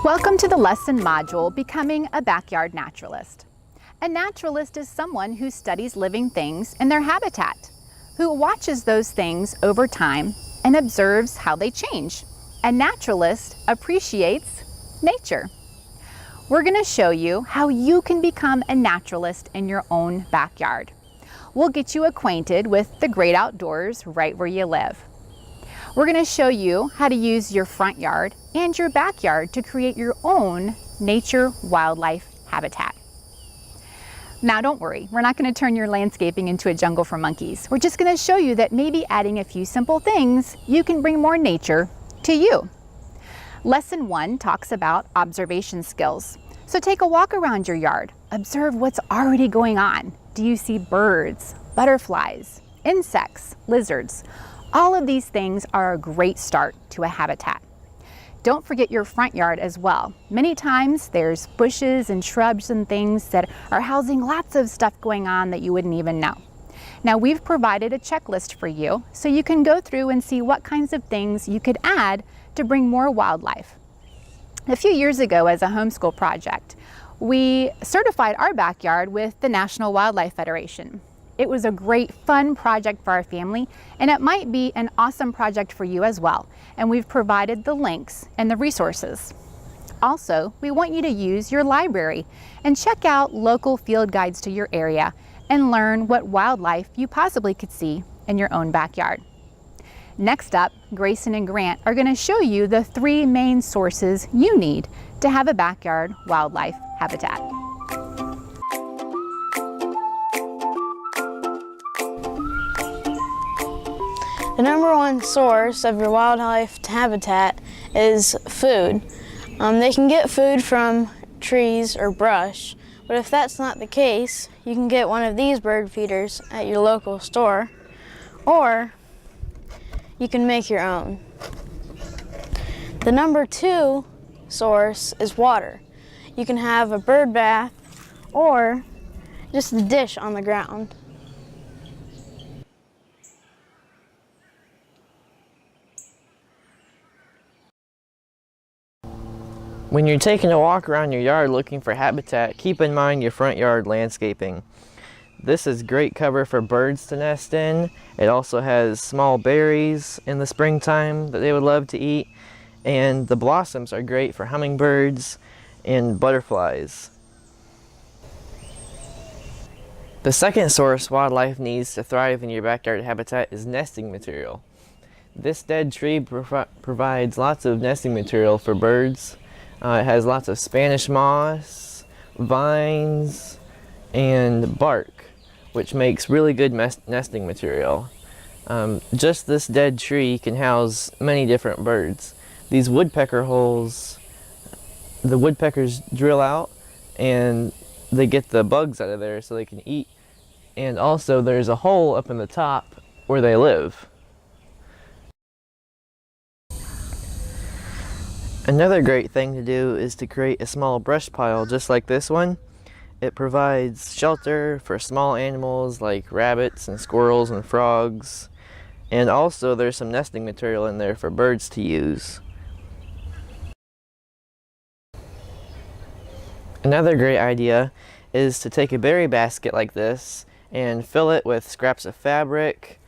Welcome to the lesson module, Becoming a Backyard Naturalist. A naturalist is someone who studies living things in their habitat, who watches those things over time and observes how they change. A naturalist appreciates nature. We're going to show you how you can become a naturalist in your own backyard. We'll get you acquainted with the great outdoors right where you live. We're going to show you how to use your front yard and your backyard to create your own nature wildlife habitat. Now don't worry, we're not going to turn your landscaping into a jungle for monkeys. We're just going to show you that maybe adding a few simple things, you can bring more nature to you. Lesson 1 talks about observation skills. So take a walk around your yard. Observe what's already going on. Do you see birds, butterflies, insects, lizards? All of these things are a great start to a habitat. Don't forget your front yard as well. Many times there's bushes and shrubs and things that are housing lots of stuff going on that you wouldn't even know. Now we've provided a checklist for you so you can go through and see what kinds of things you could add to bring more wildlife. A few years ago, as a homeschool project, we certified our backyard with the National Wildlife Federation. It was a great, fun project for our family, and it might be an awesome project for you as well. And we've provided the links and the resources. Also, we want you to use your library and check out local field guides to your area and learn what wildlife you possibly could see in your own backyard. Next up, Grayson and Grant are going to show you the 3 main sources you need to have a backyard wildlife habitat. The number 1 source of your wildlife habitat is food. They can get food from trees or brush, but if that's not the case, you can get one of these bird feeders at your local store, or you can make your own. The number 2 source is water. You can have a bird bath or just a dish on the ground. When you're taking a walk around your yard looking for habitat, keep in mind your front yard landscaping. This is great cover for birds to nest in. It also has small berries in the springtime that they would love to eat, and the blossoms are great for hummingbirds and butterflies. The second source wildlife needs to thrive in your backyard habitat is nesting material. This dead tree provides lots of nesting material for birds. It has lots of Spanish moss, vines, and bark, which makes really good nesting material. Just this dead tree can house many different birds. These woodpecker holes, the woodpeckers drill out and they get the bugs out of there so they can eat. And also there's a hole up in the top where they live. Another great thing to do is to create a small brush pile just like this one. It provides shelter for small animals like rabbits and squirrels and frogs. And also there's some nesting material in there for birds to use. Another great idea is to take a berry basket like this and fill it with scraps of fabric,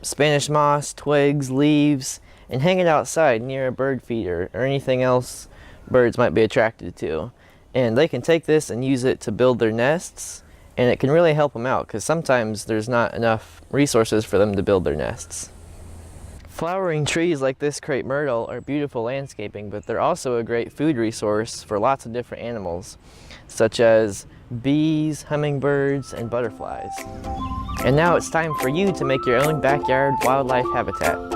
Spanish moss, twigs, leaves, and hang it outside near a bird feeder or anything else birds might be attracted to. And they can take this and use it to build their nests, and it can really help them out because sometimes there's not enough resources for them to build their nests. Flowering trees like this crepe myrtle are beautiful landscaping, but they're also a great food resource for lots of different animals, such as bees, hummingbirds, and butterflies. And now it's time for you to make your own backyard wildlife habitat.